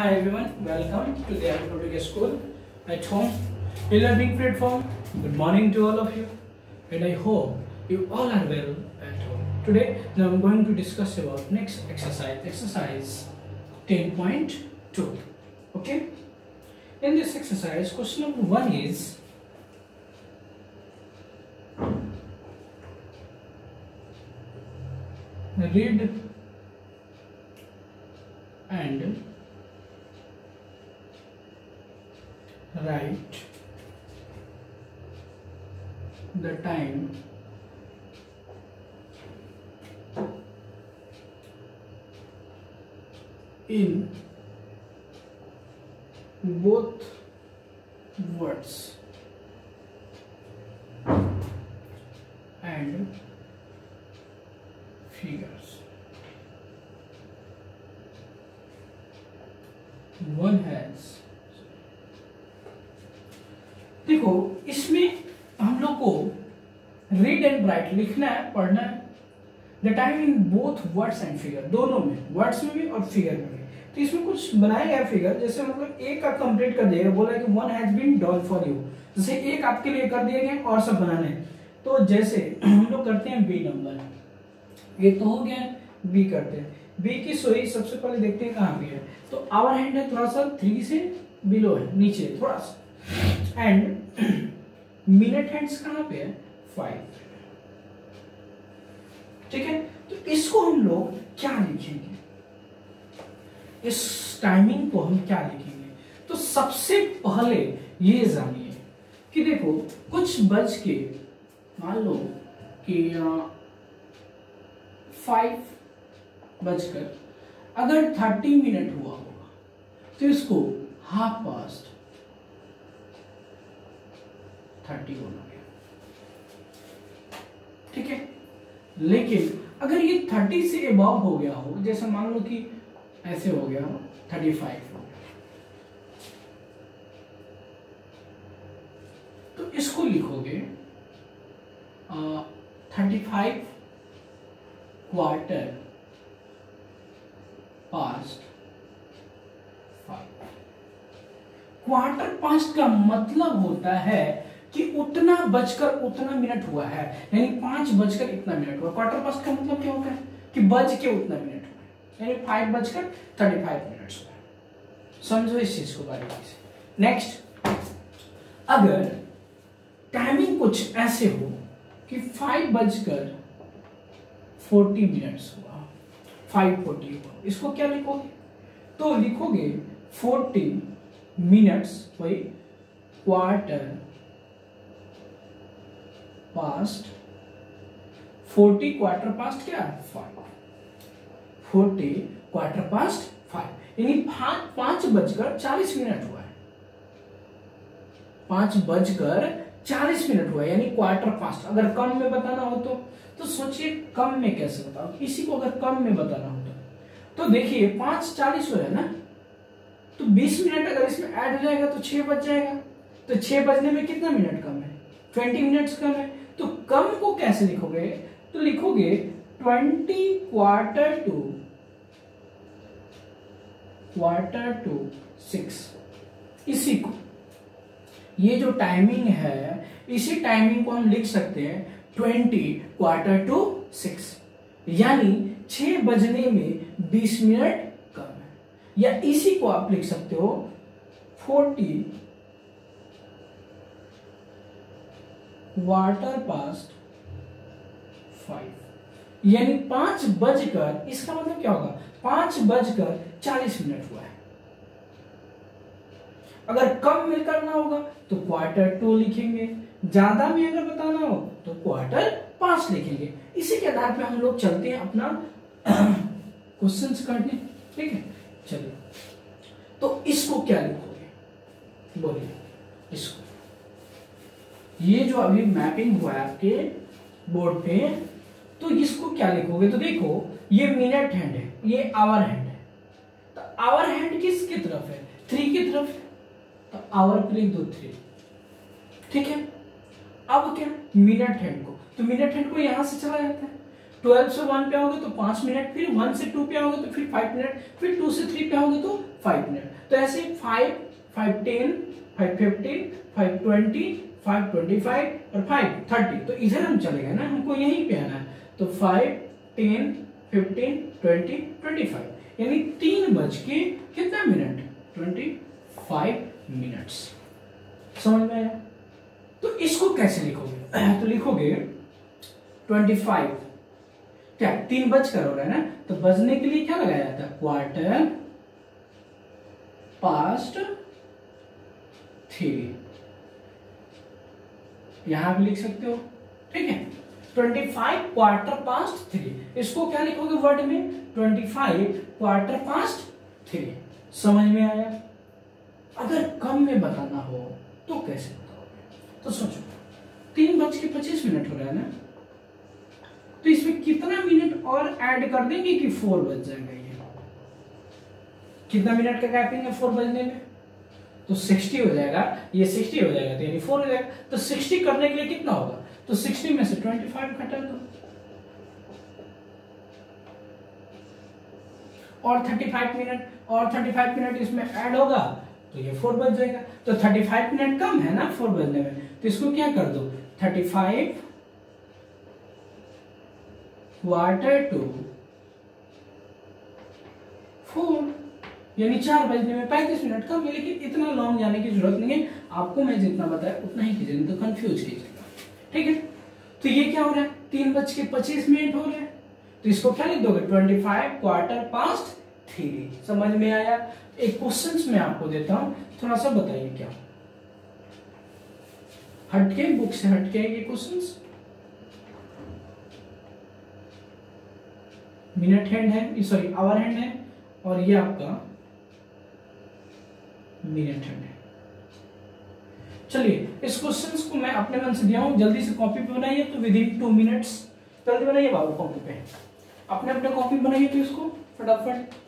Hi everyone, welcome to the Alphabet School at home, a learning platform. Good morning to all of you, and I hope you all are well at home. Today, now I'm going to discuss about next exercise 10.2. Okay? In this exercise, question number 1 is read and write the time in both words and figures. One has देखो इसमें हम लोग को read and right लिखना है, पढ़ना है। The time in both words and figure, दोनों में, वर्ड्स में भी और फिगर में भी। तो इसमें कुछ बनाया गया फिगर, जैसे मतलब एक का कंप्लीट कर दिया, बोला कि one has been done for you, जैसे एक आपके लिए कर दिए गए और सब बनाने हैं। तो जैसे हम लोग करते हैं बी नंबर, ये तो हो गया, बी करते हैं। बी की सोई सबसे पहले देखते हैं कहाँ पे है, तो आवर हैंड है थोड़ा सा 3 से बिलो है, नीचे थोड़ा सा, एंड मिनट हैंड्स कहाँ पे है, 5। ठीक है, तो इसको हम लोग क्या लिखेंगे, इस टाइमिंग को हम क्या लिखेंगे? तो सबसे पहले ये जानिए कि देखो कुछ बज के, मान लो कि 5 बजकर अगर 30 मिनट हुआ होगा तो इसको हाफ पास्ट 30 होना गया। ठीक है, लेकिन अगर ये 30 से अबव हो गया हो, जैसे मान लो कि ऐसे हो गया हो, 35 हो गया, तो इसको लिखोगे 35 क्वार्टर पास्ट 5। क्वार्टर पास्ट का मतलब होता है कि उतना बजकर उतना मिनट हुआ है, यानी 5 बजकर इतना मिनट हुआ। क्वार्टर पास्ट का मतलब क्या होता है कि बज के उतना मिनट हुआ, यानी 5 बजकर 35 मिनट हुआ। समझो इस चीज को बारीकी से। नेक्स्ट, अगर टाइमिंग कुछ ऐसे हो कि 5 बजकर 40 मिनट्स हुआ, 5:40 हुआ, इसको क्या लिखोगे? तो लिखोगे 40 मिनट्स वही क्वार्टर पास्ट 40 क्वार्टर पास्ट क्या है, 5। 40 क्वार्टर पास्ट 5, यानी 5 बजकर 40 मिनट हुआ है, 5 बजकर 40 मिनट हुआ है, यानी क्वार्टर पास्ट। अगर कम में बताना हो तो सोचिए कम में कैसे बताओ, किसी को अगर कम में बताना हो तो देखिए 5:40 हो रहा है ना, तो 20 मिनट अगर इसमें ऐड हो जाएगा तो 6 बज जाएगा, तो 6 बजने में कितना मिनट कम है, 20 मिनट्स कम है। तो कम को कैसे लिखोगे? तो लिखोगे 20 क्वार्टर टू 6। इसी को, ये जो टाइमिंग है, इसी टाइमिंग को हम लिख सकते हैं 20 क्वार्टर टू 6, यानी 6 बजने में 20 मिनट कम है। या इसी को आप लिख सकते हो 40 क्वार्टर पास्ट 5, यानी 5 बजकर, इसका मतलब क्या होगा, 5 बजकर 40 मिनट हुआ है। अगर कम में करना होगा तो क्वार्टर 2 लिखेंगे, ज्यादा में अगर बताना हो तो क्वार्टर पास्ट लिखेंगे। इसी के आधार पे हम लोग चलते हैं अपना क्वेश्चंस करने। ठीक है, चलिए, तो इसको क्या लिखोगे, बोलिए इसको। ये जो अभी मैपिंग हुआ है आपके बोर्ड पे, तो इसको क्या लिखोगे? तो देखो ये मिनट हैंड है, ये आवर हैंड है, तो आवर हैंड किसकी तरफ है, 3 की तरफ, तो आवर पे लिख दो 3। ठीक है, अब क्या, मिनट हैंड को, तो मिनट हैंड को यहां से चला जाता है, 12 से 1 पे आओगे तो 5 मिनट, फिर 1 से 2 पे आओगे तो फिर 5 मिनट, फिर 2 से 3 पे आओगे तो 5 मिनट। तो ऐसे 5, 5:10, 5:15, 5:20, 5:25 और 5:30। तो इधर हम चले गए ना, हमको यहीं पे आना है। तो 5, 10, 15, 20, 25 यानी 3 बज के कितना मिनट, 25 मिनट्स। समझ में आया? तो इसको कैसे लिखोगे? तो लिखोगे 25, क्या 3 बज कर हो रहा है ना, तो बजने के लिए क्या लगाया जाता है, क्वार्टर पास्ट 3। यहां भी लिख सकते हो, ठीक है। 25 क्वार्टर पास्ट 3, इसको क्या लिखोगे वर्ड में, 25 क्वार्टर पास्ट 3। समझ में आया? अगर कम में बताना हो तो कैसे बताओगे? तो सोचो 3:25 हो रहा है ना, तो इसमें कितना मिनट और ऐड कर देंगे कि 4 बज जाएगा। ये कितना मिनट का गैपिंग है 4 बजने में, तो 60 हो जाएगा, ये 60 हो जाएगा, तो यानी 4 हो जाएगा। तो 60 करने के लिए कितना होगा, तो 60 में से 25 घटा दो, और 35 मिनट इसमें ऐड होगा, तो ये 4 बज जाएगा। तो 35 मिनट कम है ना 4 बजने में, तो इसको क्या कर दो, 35 क्वार्टर टू 4 यानी 4 बजने में 35 मिनट कम है। लेकिन इतना लॉन्ग जाने की जरूरत नहीं है, आपको मैं जितना बताया उतना ही कीजिए, तो कंफ्यूज कीजिएगा, ठीक है। तो ये क्या हो रहा है, 3:25 हो रहा है, तो इसको क्या लिख दोगे, 25 क्वार्टर पास्ट 3। समझ में आया? एक क्वेश्चन में आपको देता हूं, थोड़ा सा बताइए क्या हटके, बुक से हटके ये क्वेश्चंस। मिनट हैंड है, सॉरी आवर हैंड है, और ये आपका मिनट हैंड है। चलिए इस क्वेश्चंस को मैं अपने मन से दिया हूं, जल्दी से कॉपी पे बनाइए, तो विद इन 2 मिनट्स जल्दी बनाइए बाबू कॉपी पे, अपने अपने कॉपी बनाइए, तो इसको फटाफट।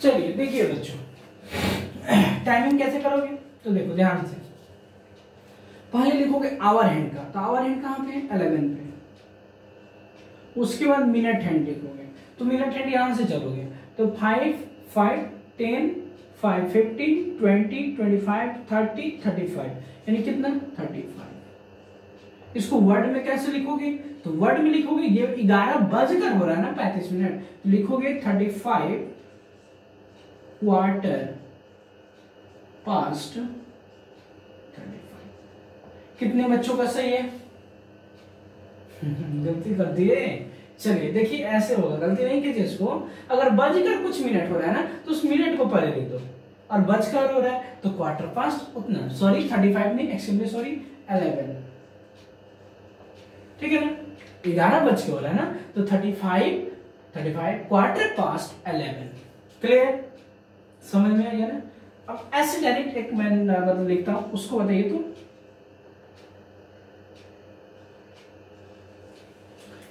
चलिए देखिए बच्चों, टाइमिंग कैसे करोगे, तो देखो ध्यान से, पहले लिखोगे आवर हैंड का, तो आवर हैंड कहां पे है, 11 पे। उसके बाद मिनट हैंड लिखोगे, तो मिनट हैंड यहां से चलोगे, तो 5, 5, 10, 5, 15, 20, 25, 30, 35 यानी कितना, 35। इसको वर्ड में कैसे लिखोगे, तो वर्ड में लिखोगे, ये 11 बजकर हो रहा है ना 35 मिनट, तो लिखोगे 35 क्वार्टर पास्ट 35। कितने बच्चों का सही है? गलती कर दिए। चलिए देखिए ऐसे होगा, गलती नहीं कीजिए इसको। अगर बजकर कुछ मिनट हो रहा है ना, तो उस मिनट को पहले लिख दो, और बजकर हो रहा है तो क्वार्टर पास्ट उतना, सॉरी 35 नहीं, एक्चुअली सॉरी 11, ठीक है ना। 11 बज के हो रहा है ना, तो 35 क्वार्टर पास्ट 11। क्लियर? समझ में आया ना। अब ऐसे डायरेक्ट एक मैं मतलब लिखता हूं, उसको बताइए। तो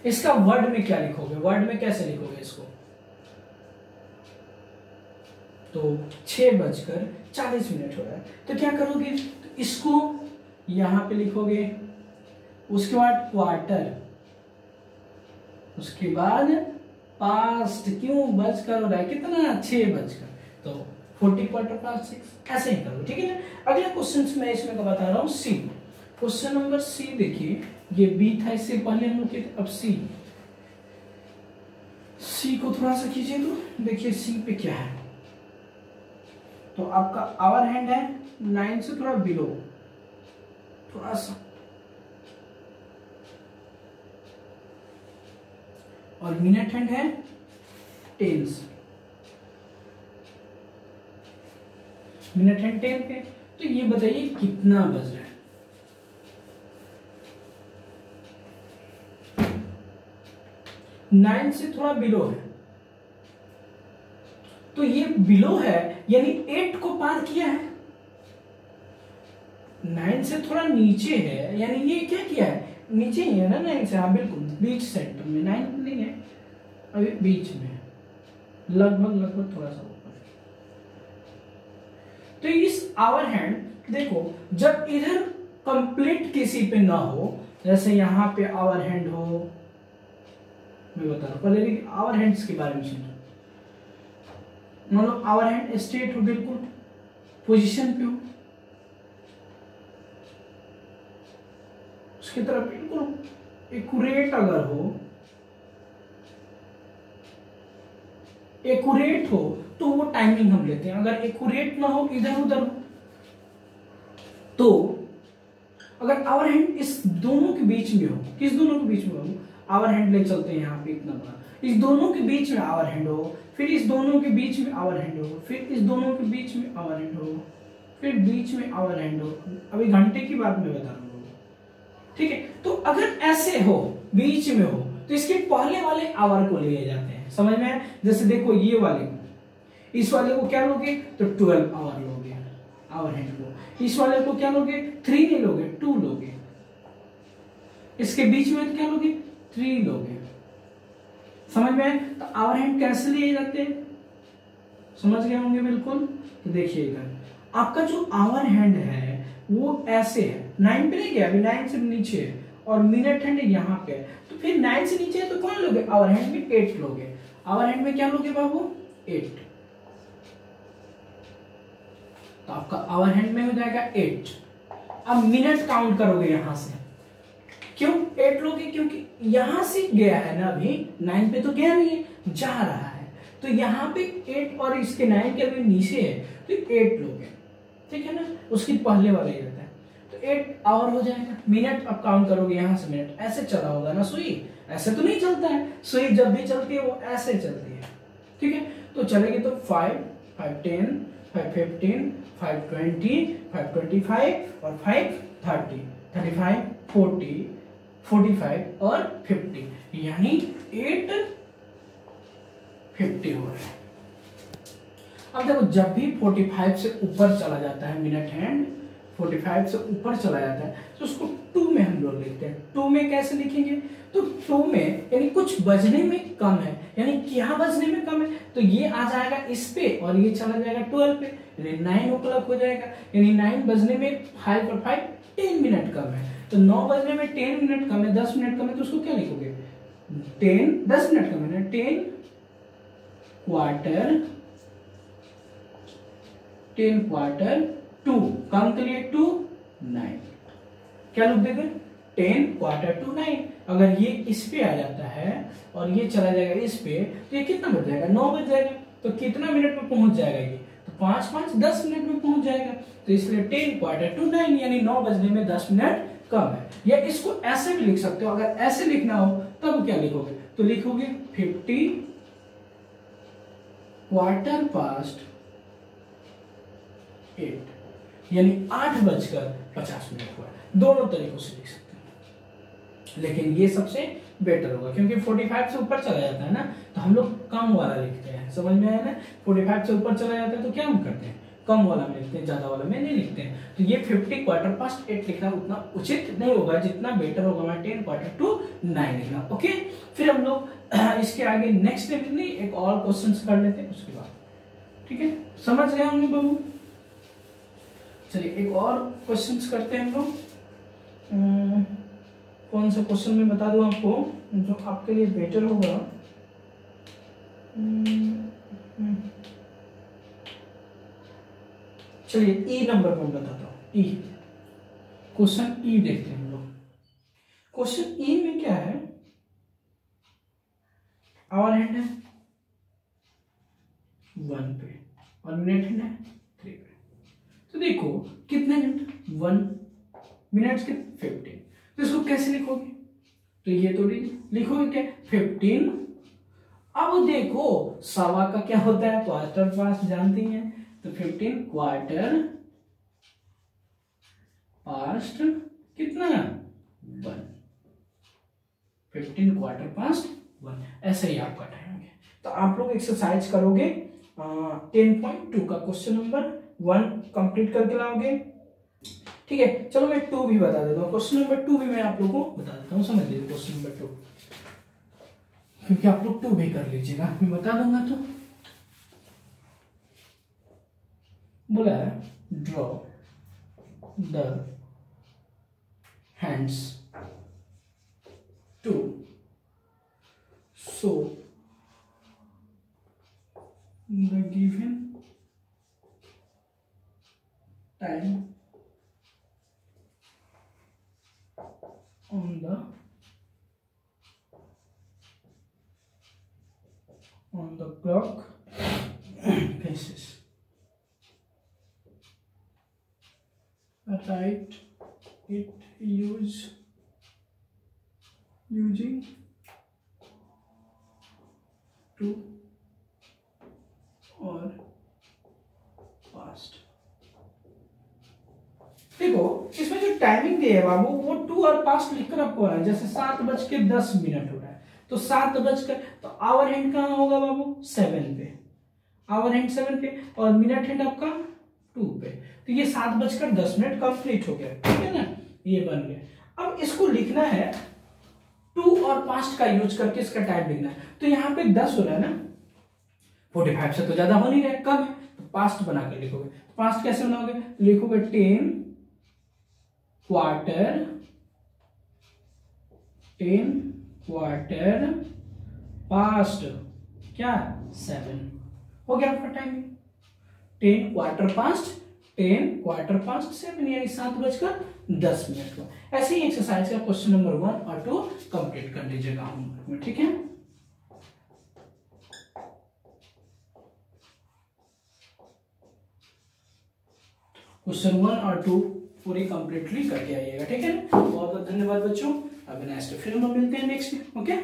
इसका वर्ड में क्या लिखोगे, वर्ड में कैसे लिखोगे इसको, तो 6:40 हो रहा है। तो क्या करोगे, तो इसको यहां पे लिखोगे, उसके बाद क्वार्टर, उसके बाद पास्ट, क्यों बजकर हो रहा है कितना 6:00, तो 40 ऐसे ही करो, ठीक है ना। अगले क्वेश्चन में इसमें बता रहा हूं सी, क्वेश्चन नंबर सी देखिए, ये बी था, इससे पहले हम लोग अब सी को थोड़ा सा खींचे, तो देखिए सी पे क्या है, तो आपका आवर हैंड है 9 से थोड़ा बिलो, थोड़ा सा, और मिनट हैंड है 10 से, मिनट हैंड 10 पे। तो ये बताइए कितना बज रहा है, 9 से थोड़ा बिलो है, तो ये बिलो है यानी 8 को पार किया है, 9 से थोड़ा नीचे है यानी ये क्या किया है, नीचे ही है ना 9 से, हाँ बिल्कुल बीच सेंटर में, 9 नहीं है अभी, बीच में लगभग थोड़ा सा ऊपर। तो इस आवर हैंड देखो, जब इधर कंप्लीट किसी पे ना हो, जैसे यहां पे आवर हैंड हो, मैं बता रहा हूं पहले आवर हैंड्स के बारे में सुनो, मतलब आवर हैंड स्ट्रेट हो, बिल्कुल पोजीशन पे हो, उसकी तरफ बिल्कुल एक्यूरेट अगर हो, एक्यूरेट हो तो वो टाइमिंग हम लेते हैं, अगर एक्यूरेट ना हो, इधर उधर हो, तो अगर आवर हैंड इस दोनों के बीच में हो, किस दोनों के बीच में हो, आवर हैंड ले चलते हैं यहाँ पे इतना बड़ा, इस दोनों के बीच में आवर हैंड हो, फिर इस दोनों के बीच में आवर हैंड हो, फिर इस दोनों के बीच में आवर हैंड हो, फिर बीच में आवर हैंड हो, अभी घंटे की बात मैं बता रहा हूँ, ठीक है। तो अगर ऐसे हो, बीच में हो, तो इसके पहले वाले आवर को लिए जाते हैं, समझ में। जैसे देखो ये वाले को, इस वाले को क्या लोगे, तो 12 आवर लोगे, आवर हैंड को। इस वाले को क्या लोगे, 3 नहीं लोगे, 2 लोगे। इसके बीच में तो क्या लोगे, 3 लोगे, समझ में। तो आवर हैंड कैसे लिए जाते हैं, समझ गए होंगे बिल्कुल। तो देखिए इधर आपका जो आवर हैंड है वो ऐसे है, 9 पे नहीं गया, अभी 9 से नीचे है, और मिनट हैंड यहाँ पे है, तो फिर 9 से नीचे है तो कौन लोगे, आवर हैंड में 8 लोगे। आवर हैंड में क्या लोगे बाबू, 8, तो आपका आवर हैंड में हो जाएगा 8। अब मिनट काउंट करोगे यहां से, क्यों 8 लोगे, क्योंकि यहां से गया है ना, अभी 9 पे तो गया नहीं है, जा रहा है, तो यहाँ पे 8 और इसके 9 के अभी नीचे है, तो 8 लोगे, ठीक है ना। उसकी पहले वाला ही रहता है, तो 8 आवर हो जाएगा। मिनट अब काउंट करोगे यहां से, मिनट ऐसे चला होगा ना सुई, ऐसे तो नहीं चलता है सुई, जब भी चलती है वो ऐसे चलती है, ठीक है। तो चलेगी तो 5, 5, 10, 5, 15, 5, 20, 5, 25 और 5, 30, 35, 40, 45 और 50, यानी 8, 50 हो रहा है। अब देखो जब भी 45 से ऊपर चला जाता है मिनट हैंड, 45 से ऊपर चला जाता है, तो उसको 2 में हम लोग लिखते हैं। 2 में कैसे लिखेंगे, तो 2 में यानी कुछ बजने में कम है, यानी क्या बजने में कम है, तो ये आ जाएगा इस पे और ये चला जाएगा 12 पे, यानी 9 o'clock हो जाएगा, यानी 9 बजने में 5 और 5 10 मिनट कम है, तो 9 बजने में 10 मिनट कम है, 10 मिनट कम है, तो उसको क्या लिखोगे, 10 मिनट कम है ना, 10 क्वार्टर 2, कम के लिए 2, 9, क्या लिख देंगे, 10 क्वार्टर टू 9। अगर ये इस पे आ जाता है और ये चला जाएगा इस पे, तो ये कितना बज जाएगा, 9 बज जाएगा। तो कितना मिनट में पहुंच जाएगा ये, तो 5, 5, 10 मिनट में पहुंच जाएगा। तो इसलिए 10 क्वार्टर टू 9 यानी 9 बजने में 10 मिनट कम है। या इसको ऐसे भी लिख सकते हो, अगर ऐसे लिखना हो तब क्या लिखोगे, तो लिखोगे 50 क्वार्टर पास्ट 8, यानी 8:50 हुआ। दोनों तरीकों से लिख सकते हैं, लेकिन ये सबसे बेटर होगा क्योंकि 45 से ऊपर चला जाता है ना, तो हम लोग कम वाला लिखते हैं, समझ में आया ना। 45 से ऊपर चला जाता है तो क्या हम करते हैं, कम वाला में लिखते हैं, ज्यादा वाला में नहीं लिखते हैं। तो ये 50 क्वार्टर पास्ट 8 लिखना उतना उचित नहीं होगा, जितना बेटर होगा मैं 10 क्वार्टर टू 9 लिखना। ओके, फिर हम लोग इसके आगे नेक्स्ट एक और क्वेश्चन कर लेते हैं उसके बाद। ठीक है, समझ गए होंगे बाबू। चलिए एक और क्वेश्चंस करते हैं हम लोग। कौन सा क्वेश्चन मैं बता दूं आपको जो आपके लिए बेटर होगा। चलिए ई नंबर में बताता हूँ। ई क्वेश्चन ई देखते हैं हम लोग। क्वेश्चन ई में क्या है, आवर हैंड है 1 पे और मिनट हैंड है 3 पे। तो देखो कितने मिनट, 1 मिनट के 15। तो इसको कैसे लिखोगे, तो ये तो लिखोगे क्या 15। अब देखो सवा का क्या होता है, क्वार्टर पास्ट जानती हैं, तो 15 क्वार्टर पास्ट कितना 1, 15 क्वार्टर पास्ट 1, ऐसे ही आपका टाइम है। तो आप लोग एक्सरसाइज करोगे 10.2 का क्वेश्चन नंबर 1 कंप्लीट करके लाओगे। ठीक है, चलो मैं 2 भी बता देता हूँ। क्वेश्चन नंबर 2 भी मैं आप लोगों को बता देता हूँ, समझ लीजिए क्वेश्चन नंबर 2, क्योंकि आप लोग 2 भी कर लीजिएगा, मैं बता दूंगा। तो बोला है draw the hands to show the given time on the clock faces. Write it using to और फास्ट। देखो इसमें जो टाइमिंग दी है बाबू वो 2 और पास्ट लिखकर आपको है, जैसे 7:10 हो रहा है तो 7 तो आवर हैंड कहाँ होगा बाबू 7 पे, आवर हैंड 7 पे और मिनट हैंड आपका 2 पे। तो ये 7:10 कंप्लीट हो गया, ठीक है ना, ये बन गया। अब इसको लिखना है 2 और पास्ट का यूज करके इसका टाइम लिखना है। तो यहाँ पे 10 हो रहा है ना, 45 से तो ज्यादा हो नहीं रहा, कब है तो पास्ट बना के लिखोगे। पास्ट कैसे बनाओगे, लिखोगे 10 क्वार्टर पास्ट क्या 7 हो गया आपका टाइम। 10 क्वार्टर पास्ट 7 यानी 7:10 का। ऐसे ही एक्सरसाइज का क्वेश्चन नंबर 1 और 2 कंप्लीट कर लीजिएगा होमवर्क में, ठीक है। क्वेश्चन 1 और 2 पूरी कंप्लीटली करके आइएगा, ठीक है। बहुत बहुत धन्यवाद बच्चों, अब नेक्स्ट फिल्म में मिलते हैं नेक्स्ट, ओके।